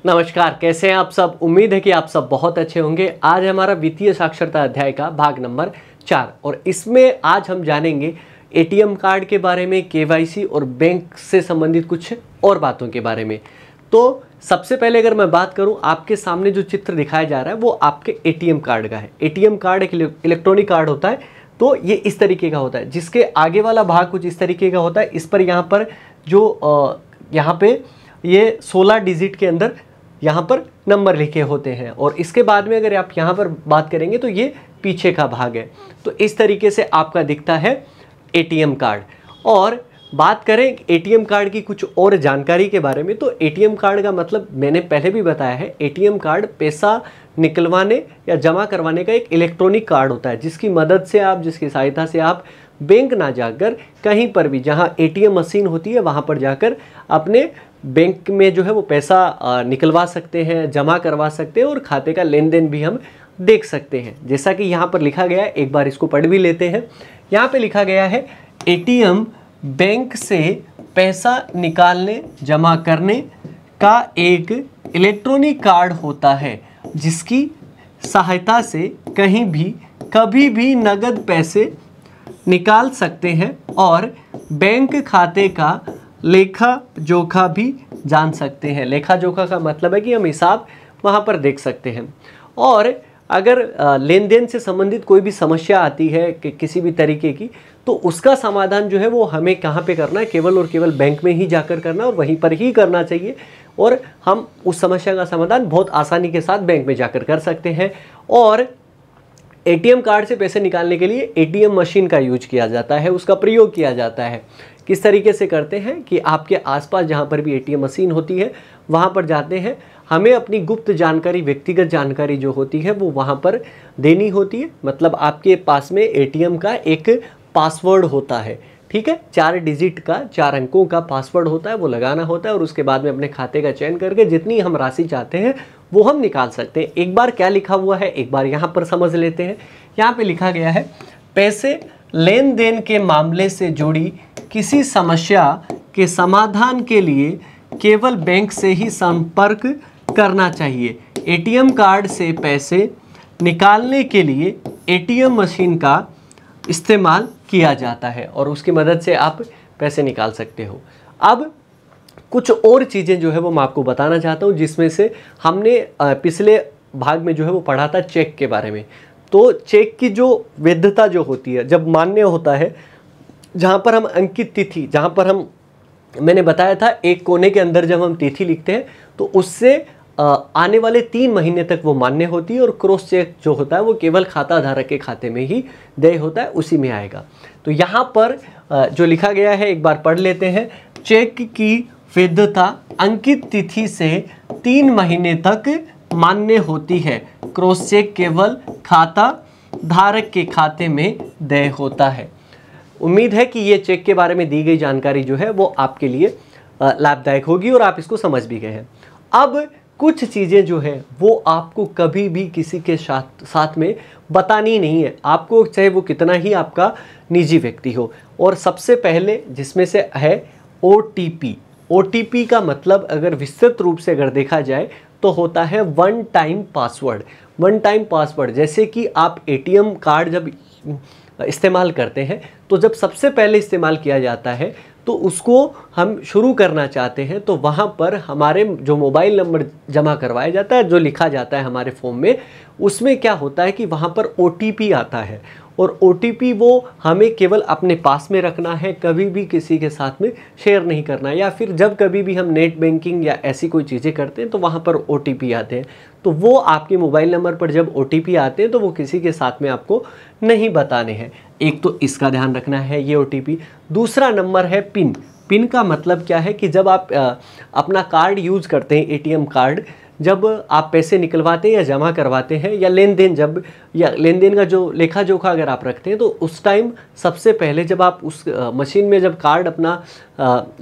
नमस्कार, कैसे हैं आप सब। उम्मीद है कि आप सब बहुत अच्छे होंगे। आज हमारा वित्तीय साक्षरता अध्याय का भाग नंबर 4 और इसमें आज हम जानेंगे एटीएम कार्ड के बारे में, केवाईसी और बैंक से संबंधित कुछ और बातों के बारे में। तो सबसे पहले अगर मैं बात करूं, आपके सामने जो चित्र दिखाया जा रहा है वो आपके एटीएम कार्ड का है। एटीएम कार्ड एक इलेक्ट्रॉनिक कार्ड होता है, तो ये इस तरीके का होता है, जिसके आगे वाला भाग कुछ इस तरीके का होता है। इस पर यहाँ पर जो यहाँ पे ये 16 डिजिट के अंदर यहाँ पर नंबर लिखे होते हैं और इसके बाद में अगर आप यहाँ पर बात करेंगे तो ये पीछे का भाग है। तो इस तरीके से आपका दिखता है एटीएम कार्ड। और बात करें एटीएम कार्ड की कुछ और जानकारी के बारे में, तो एटीएम कार्ड का मतलब मैंने पहले भी बताया है, एटीएम कार्ड पैसा निकलवाने या जमा करवाने का एक इलेक्ट्रॉनिक कार्ड होता है, जिसकी मदद से आप, जिसकी सहायता से आप बैंक ना जाकर कहीं पर भी जहाँ एटीएम मशीन होती है वहाँ पर जाकर अपने बैंक में जो है वो पैसा निकलवा सकते हैं, जमा करवा सकते हैं और खाते का लेन देन भी हम देख सकते हैं। जैसा कि यहाँ पर लिखा गया है, एक बार इसको पढ़ भी लेते हैं। यहाँ पे लिखा गया है, एटीएम बैंक से पैसा निकालने जमा करने का एक इलेक्ट्रॉनिक कार्ड होता है, जिसकी सहायता से कहीं भी कभी भी नगद पैसे निकाल सकते हैं और बैंक खाते का लेखा जोखा भी जान सकते हैं। लेखा जोखा का मतलब है कि हम हिसाब वहाँ पर देख सकते हैं। और अगर लेन देन से संबंधित कोई भी समस्या आती है कि किसी भी तरीके की, तो उसका समाधान जो है वो हमें कहाँ पे करना है, केवल और केवल बैंक में ही जाकर करना और वहीं पर ही करना चाहिए। और हम उस समस्या का समाधान बहुत आसानी के साथ बैंक में जाकर कर सकते हैं। और एटीएम कार्ड से पैसे निकालने के लिए एटीएम मशीन का यूज किया जाता है, उसका प्रयोग किया जाता है। किस तरीके से करते हैं कि आपके आसपास जहाँ पर भी एटीएम मशीन होती है वहाँ पर जाते हैं, हमें अपनी गुप्त जानकारी, व्यक्तिगत जानकारी जो होती है वो वहाँ पर देनी होती है। मतलब आपके पास में एटीएम का एक पासवर्ड होता है, ठीक है, 4 डिजिट का, 4 अंकों का पासवर्ड होता है, वो लगाना होता है और उसके बाद में अपने खाते का चयन करके जितनी हम राशि चाहते हैं वो हम निकाल सकते हैं। एक बार क्या लिखा हुआ है एक बार यहाँ पर समझ लेते हैं। यहाँ पे लिखा गया है, पैसे लेन देन के मामले से जुड़ी किसी समस्या के समाधान के लिए केवल बैंक से ही संपर्क करना चाहिए। एटीएम कार्ड से पैसे निकालने के लिए एटीएम मशीन का इस्तेमाल किया जाता है और उसकी मदद से आप पैसे निकाल सकते हो। अब कुछ और चीज़ें जो है वो मैं आपको बताना चाहता हूँ, जिसमें से हमने पिछले भाग में जो है वो पढ़ा था चेक के बारे में। तो चेक की जो वैधता जो होती है, जब मान्य होता है, जहाँ पर हम अंकित तिथि, जहाँ पर हम, मैंने बताया था एक कोने के अंदर जब हम तिथि लिखते हैं तो उससे आने वाले 3 महीने तक वो मान्य होती है और क्रॉस चेक जो होता है वो केवल खाता धारक के खाते में ही देय होता है, उसी में आएगा। तो यहाँ पर जो लिखा गया है एक बार पढ़ लेते हैं। चेक की वैधता अंकित तिथि से 3 महीने तक मान्य होती है। क्रॉस चेक केवल खाता धारक के खाते में देय होता है। उम्मीद है कि ये चेक के बारे में दी गई जानकारी जो है वो आपके लिए लाभदायक होगी और आप इसको समझ भी गए हैं। अब कुछ चीज़ें जो है वो आपको कभी भी किसी के साथ में बतानी नहीं है, आपको, चाहे वो कितना ही आपका निजी व्यक्ति हो। और सबसे पहले जिसमें से है OTP। OTP का मतलब अगर विस्तृत रूप से अगर देखा जाए तो होता है one time password. One time password, जैसे कि आप एटीएम कार्ड जब इस्तेमाल करते हैं तो जब सबसे पहले इस्तेमाल किया जाता है तो उसको हम शुरू करना चाहते हैं तो वहाँ पर हमारे जो मोबाइल नंबर जमा करवाया जाता है, जो लिखा जाता है हमारे फॉर्म में, उसमें क्या होता है कि वहाँ पर OTP आता है और OTP वो हमें केवल अपने पास में रखना है, कभी भी किसी के साथ में शेयर नहीं करना है। या फिर जब कभी भी हम नेट बैंकिंग या ऐसी कोई चीज़ें करते हैं तो वहाँ पर OTP आते हैं, तो वो आपके मोबाइल नंबर पर जब OTP आते हैं तो वो किसी के साथ में आपको नहीं बताने हैं। एक तो इसका ध्यान रखना है, ये OTP। दूसरा नंबर है पिन। पिन का मतलब क्या है कि जब आप अपना कार्ड यूज़ करते हैं, एटीएम कार्ड, जब आप पैसे निकलवाते हैं या जमा करवाते हैं या लेन देन का जो लेखा जोखा अगर आप रखते हैं, तो उस टाइम सबसे पहले जब आप उस मशीन में जब कार्ड अपना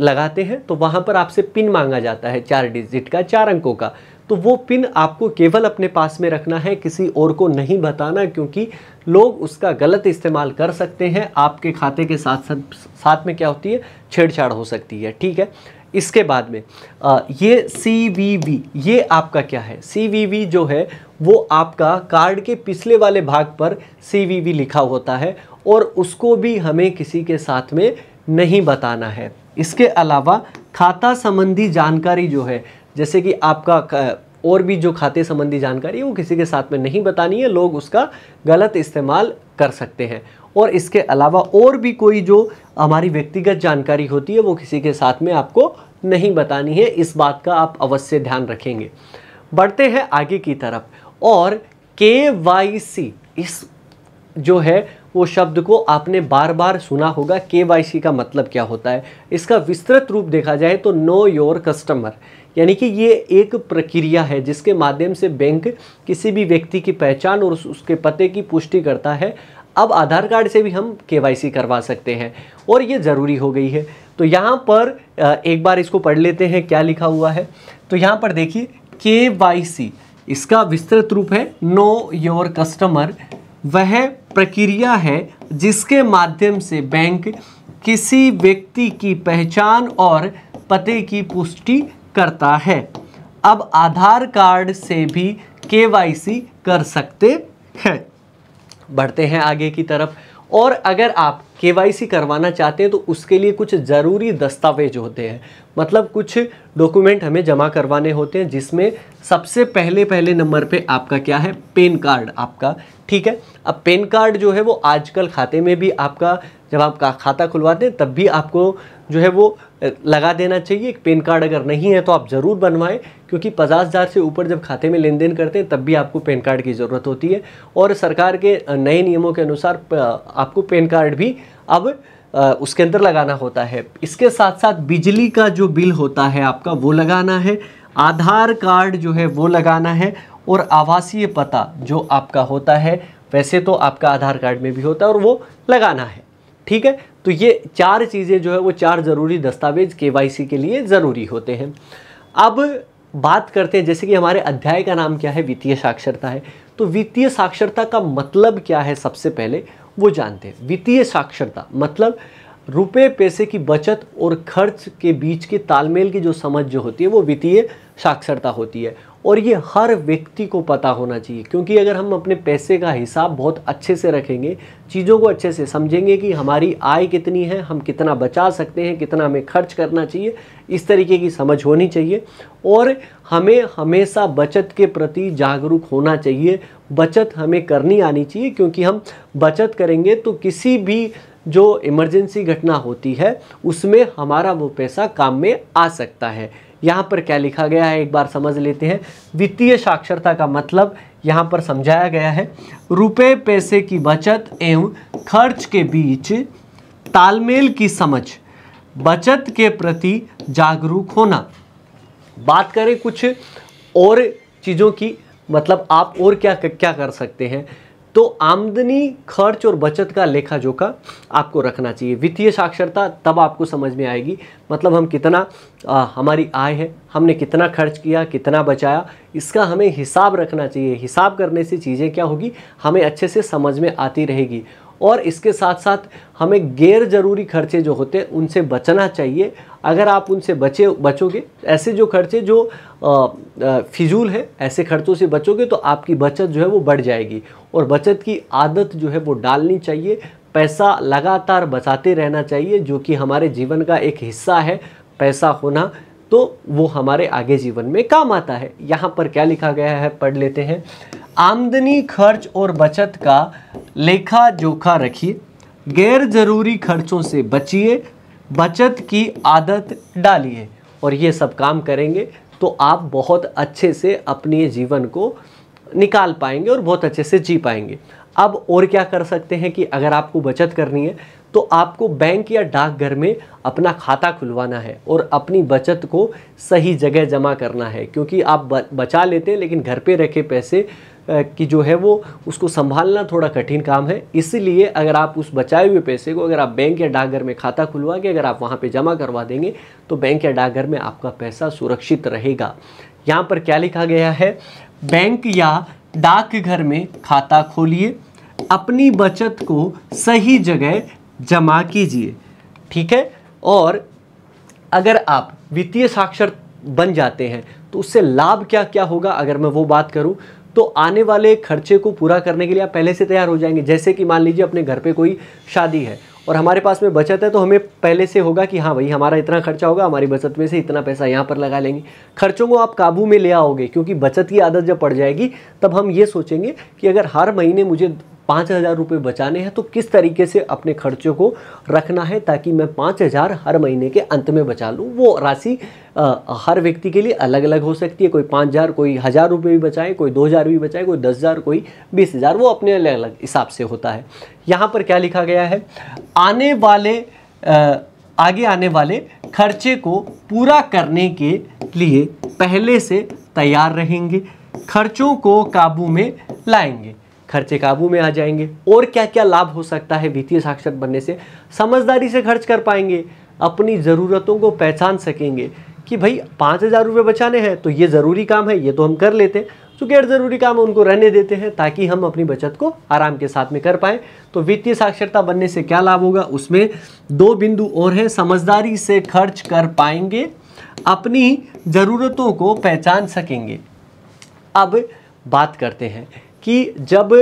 लगाते हैं तो वहाँ पर आपसे पिन मांगा जाता है 4 डिजिट का, 4 अंकों का। तो वो पिन आपको केवल अपने पास में रखना है, किसी और को नहीं बताना, क्योंकि लोग उसका गलत इस्तेमाल कर सकते हैं। आपके खाते के साथ में क्या होती है, छेड़छाड़ हो सकती है। ठीक है, इसके बाद में ये CVV, ये आपका क्या है? CVV जो है वो आपका कार्ड के पिछले वाले भाग पर CVV लिखा होता है और उसको भी हमें किसी के साथ में नहीं बताना है। इसके अलावा खाता संबंधी जानकारी जो है, जैसे कि आपका और भी जो खाते संबंधी जानकारी है वो किसी के साथ में नहीं बतानी है, लोग उसका गलत इस्तेमाल कर सकते हैं। और इसके अलावा और भी कोई जो हमारी व्यक्तिगत जानकारी होती है वो किसी के साथ में आपको नहीं बतानी है, इस बात का आप अवश्य ध्यान रखेंगे। बढ़ते हैं आगे की तरफ। और KYC, इस जो है वो शब्द को आपने बार बार सुना होगा। KYC का मतलब क्या होता है? इसका विस्तृत रूप देखा जाए तो नो योर कस्टमर, यानी कि ये एक प्रक्रिया है जिसके माध्यम से बैंक किसी भी व्यक्ति की पहचान और उसके पते की पुष्टि करता है। अब आधार कार्ड से भी हम KYC करवा सकते हैं और ये ज़रूरी हो गई है। तो यहाँ पर एक बार इसको पढ़ लेते हैं क्या लिखा हुआ है। तो यहाँ पर देखिए KYC, इसका विस्तृत रूप है नो योर कस्टमर। वह प्रक्रिया है जिसके माध्यम से बैंक किसी व्यक्ति की पहचान और पते की पुष्टि करता है। अब आधार कार्ड से भी KYC कर सकते हैं। बढ़ते हैं आगे की तरफ। और अगर आप KYC करवाना चाहते हैं तो उसके लिए कुछ ज़रूरी दस्तावेज होते हैं, मतलब कुछ डॉक्यूमेंट हमें जमा करवाने होते हैं, जिसमें सबसे पहले नंबर पे आपका क्या है? पैन कार्ड आपका, ठीक है। अब पैन कार्ड जो है वो आजकल खाते में भी आपका, जब आप खाता खुलवाते हैं तब भी आपको जो है वो लगा देना चाहिए। पैन कार्ड अगर नहीं है तो आप ज़रूर बनवाएं, क्योंकि 50,000 से ऊपर जब खाते में लेन देन करते हैं तब भी आपको पैन कार्ड की ज़रूरत होती है। और सरकार के नए नियमों के अनुसार आपको पैन कार्ड भी अब उसके अंदर लगाना होता है। इसके साथ साथ बिजली का जो बिल होता है आपका वो लगाना है, आधार कार्ड जो है वो लगाना है, और आवासीय पता जो आपका होता है वैसे तो आपका आधार कार्ड में भी होता है और वो लगाना है, ठीक है। तो ये 4 चीज़ें जो है वो 4 ज़रूरी दस्तावेज KYC के लिए ज़रूरी होते हैं। अब बात करते हैं, जैसे कि हमारे अध्याय का नाम क्या है? वित्तीय साक्षरता है। तो वित्तीय साक्षरता का मतलब क्या है सबसे पहले वो जानते हैं। वित्तीय साक्षरता मतलब रुपए पैसे की बचत और खर्च के बीच के तालमेल की जो समझ जो होती है वो वित्तीय साक्षरता होती है। और ये हर व्यक्ति को पता होना चाहिए, क्योंकि अगर हम अपने पैसे का हिसाब बहुत अच्छे से रखेंगे, चीज़ों को अच्छे से समझेंगे कि हमारी आय कितनी है, हम कितना बचा सकते हैं, कितना हमें खर्च करना चाहिए, इस तरीके की समझ होनी चाहिए। और हमें हमेशा बचत के प्रति जागरूक होना चाहिए, बचत हमें करनी आनी चाहिए, क्योंकि हम बचत करेंगे तो किसी भी जो इमरजेंसी घटना होती है उसमें हमारा वो पैसा काम में आ सकता है। यहाँ पर क्या लिखा गया है एक बार समझ लेते हैं। वित्तीय साक्षरता का मतलब यहाँ पर समझाया गया है, रुपए पैसे की बचत एवं खर्च के बीच तालमेल की समझ, बचत के प्रति जागरूक होना। बात करें कुछ और चीज़ों की, मतलब आप और क्या क्या कर सकते हैं, तो आमदनी, खर्च और बचत का लेखा जोखा आपको रखना चाहिए। वित्तीय साक्षरता तब आपको समझ में आएगी, मतलब हम कितना हमारी आय है, हमने कितना खर्च किया, कितना बचाया, इसका हमें हिसाब रखना चाहिए। हिसाब करने से चीज़ें क्या होगी, हमें अच्छे से समझ में आती रहेगी। और इसके साथ साथ हमें गैर ज़रूरी खर्चे जो होते हैं उनसे बचना चाहिए। अगर आप उनसे बचोगे, ऐसे जो खर्चे जो फिजूल है, ऐसे खर्चों से बचोगे तो आपकी बचत जो है वो बढ़ जाएगी। और बचत की आदत जो है वो डालनी चाहिए, पैसा लगातार बचाते रहना चाहिए, जो कि हमारे जीवन का एक हिस्सा है। पैसा होना तो वो हमारे आगे जीवन में काम आता है। यहाँ पर क्या लिखा गया है पढ़ लेते हैं। आमदनी, खर्च और बचत का लेखा जोखा रखिए, गैर जरूरी खर्चों से बचिए, बचत की आदत डालिए। और ये सब काम करेंगे तो आप बहुत अच्छे से अपने जीवन को निकाल पाएंगे और बहुत अच्छे से जी पाएंगे। अब और क्या कर सकते हैं कि अगर आपको बचत करनी है तो आपको बैंक या डाकघर में अपना खाता खुलवाना है और अपनी बचत को सही जगह जमा करना है, क्योंकि आप बचा लेते हैं लेकिन घर पे रखे पैसे की जो है वो उसको संभालना थोड़ा कठिन काम है। इसलिए अगर आप उस बचाए हुए पैसे को अगर आप बैंक या डाकघर में खाता खुलवा के अगर आप वहाँ पे जमा करवा देंगे तो बैंक या डाकघर में आपका पैसा सुरक्षित रहेगा। यहाँ पर क्या लिखा गया है, बैंक या डाकघर में खाता खोलिए, अपनी बचत को सही जगह जमा कीजिए, ठीक है। और अगर आप वित्तीय साक्षर बन जाते हैं तो उससे लाभ क्या क्या होगा, अगर मैं वो बात करूं तो आने वाले खर्चे को पूरा करने के लिए आप पहले से तैयार हो जाएंगे। जैसे कि मान लीजिए अपने घर पे कोई शादी है और हमारे पास में बचत है, तो हमें पहले से होगा कि हाँ भाई हमारा इतना खर्चा होगा, हमारी बचत में से इतना पैसा यहाँ पर लगा लेंगे। खर्चों को आप काबू में ले आओगे, क्योंकि बचत की आदत जब पड़ जाएगी तब हम ये सोचेंगे कि अगर हर महीने मुझे 5,000 रुपये बचाने हैं तो किस तरीके से अपने खर्चों को रखना है ताकि मैं 5,000 हर महीने के अंत में बचा लूँ। वो राशि हर व्यक्ति के लिए अलग अलग हो सकती है, कोई 5,000, कोई 1,000 रुपये भी बचाए, कोई 2,000 भी बचाए, कोई 10,000, कोई 20,000, वो अपने अलग अलग हिसाब से होता है। यहाँ पर क्या लिखा गया है, आगे आने वाले खर्चे को पूरा करने के लिए पहले से तैयार रहेंगे, खर्चों को काबू में लाएंगे, खर्चे काबू में आ जाएंगे। और क्या क्या लाभ हो सकता है वित्तीय साक्षर बनने से, समझदारी से खर्च कर पाएंगे, अपनी ज़रूरतों को पहचान सकेंगे कि भाई 5,000 रुपये बचाने हैं तो ये ज़रूरी काम है, ये तो हम कर लेते हैं, जो गैर ज़रूरी काम है उनको रहने देते हैं ताकि हम अपनी बचत को आराम के साथ में कर पाएँ। तो वित्तीय साक्षरता बनने से क्या लाभ होगा, उसमें 2 बिंदु और हैं। समझदारी से खर्च कर पाएंगे, अपनी ज़रूरतों को पहचान सकेंगे। अब बात करते हैं कि जब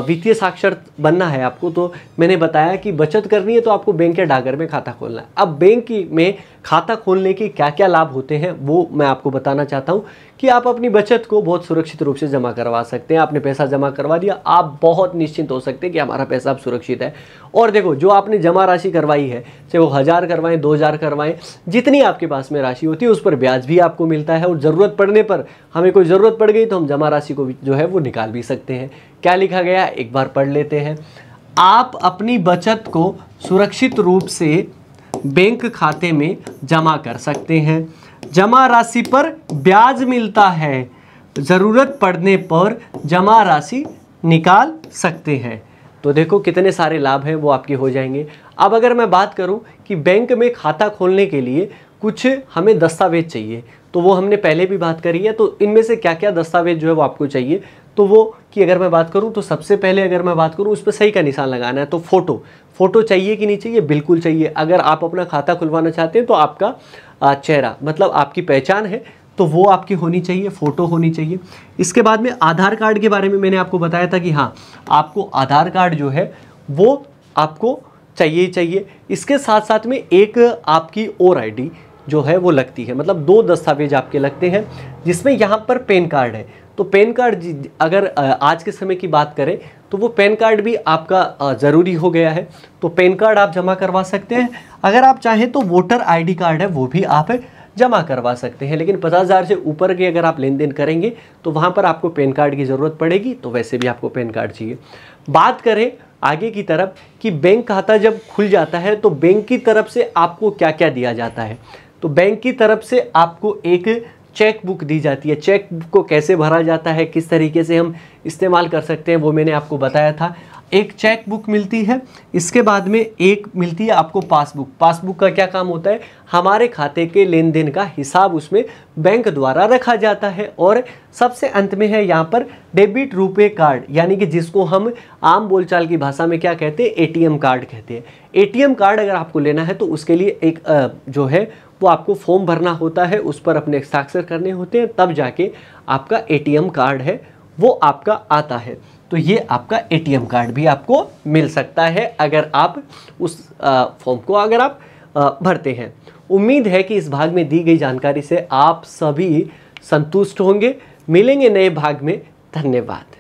वित्तीय साक्षर बनना है आपको, तो मैंने बताया कि बचत करनी है तो आपको बैंक या डाकघर में खाता खोलना है। अब बैंक में खाता खोलने के क्या क्या लाभ होते हैं वो मैं आपको बताना चाहता हूँ कि आप अपनी बचत को बहुत सुरक्षित रूप से जमा करवा सकते हैं। आपने पैसा जमा करवा दिया, आप बहुत निश्चिंत हो सकते हैं कि हमारा पैसा अब सुरक्षित है। और देखो, जो आपने जमा राशि करवाई है, चाहे वो 1,000 करवाएं, 2,000 करवाएं, जितनी आपके पास में राशि होती है उस पर ब्याज भी आपको मिलता है। और ज़रूरत पड़ने पर, हमें कोई ज़रूरत पड़ गई तो हम जमा राशि को जो है वो निकाल भी सकते हैं। क्या लिखा गया है एक बार पढ़ लेते हैं। आप अपनी बचत को सुरक्षित रूप से बैंक खाते में जमा कर सकते हैं, जमा राशि पर ब्याज मिलता है, ज़रूरत पड़ने पर जमा राशि निकाल सकते हैं। तो देखो कितने सारे लाभ हैं वो आपके हो जाएंगे। अब अगर मैं बात करूं कि बैंक में खाता खोलने के लिए कुछ हमें दस्तावेज चाहिए, तो वो हमने पहले भी बात करी है। तो इनमें से क्या क्या दस्तावेज जो है वो आपको चाहिए, तो वो कि अगर मैं बात करूं तो सबसे पहले अगर मैं बात करूं उस पर सही का निशान लगाना है। तो फ़ोटो चाहिए कि नहीं चाहिए, बिल्कुल चाहिए। अगर आप अपना खाता खुलवाना चाहते हैं तो आपका चेहरा, मतलब आपकी पहचान है, तो वो आपकी होनी चाहिए, फ़ोटो होनी चाहिए। इसके बाद में आधार कार्ड के बारे में मैंने आपको बताया था कि हाँ, आपको आधार कार्ड जो है वो आपको चाहिए ही चाहिए। इसके साथ साथ में एक आपकी और आईडी जो है वो लगती है, मतलब 2 दस्तावेज आपके लगते हैं, जिसमें यहाँ पर पैन कार्ड है। तो पैन कार्ड अगर आज के समय की बात करें तो वो पैन कार्ड भी आपका ज़रूरी हो गया है, तो पैन कार्ड आप जमा करवा सकते हैं। अगर आप चाहें तो वोटर आईडी कार्ड है वो भी आप जमा करवा सकते हैं, लेकिन 50,000 से ऊपर के अगर आप लेन देन करेंगे तो वहाँ पर आपको पैन कार्ड की ज़रूरत पड़ेगी, तो वैसे भी आपको पैन कार्ड चाहिए। बात करें आगे की तरफ कि बैंक खाता जब खुल जाता है तो बैंक की तरफ से आपको क्या क्या दिया जाता है, तो बैंक की तरफ से आपको एक चेक बुक दी जाती है। चेक बुक को कैसे भरा जाता है, किस तरीके से हम इस्तेमाल कर सकते हैं, वो मैंने आपको बताया था। एक चेक बुक मिलती है, इसके बाद में एक मिलती है आपको पासबुक। पासबुक का क्या काम होता है, हमारे खाते के लेन देन का हिसाब उसमें बैंक द्वारा रखा जाता है। और सबसे अंत में है यहाँ पर डेबिट रुपए कार्ड, यानी कि जिसको हम आम बोलचाल की भाषा में क्या कहते हैं, एटीएम कार्ड कहते हैं। एटीएम कार्ड अगर आपको लेना है तो उसके लिए एक जो है वो आपको फॉर्म भरना होता है, उस पर अपने हस्ताक्षर करने होते हैं, तब जाके आपका एटीएम कार्ड है वो आपका आता है। तो ये आपका एटीएम कार्ड भी आपको मिल सकता है अगर आप उस फॉर्म को अगर आप भरते हैं। उम्मीद है कि इस भाग में दी गई जानकारी से आप सभी संतुष्ट होंगे। मिलेंगे नए भाग में। धन्यवाद।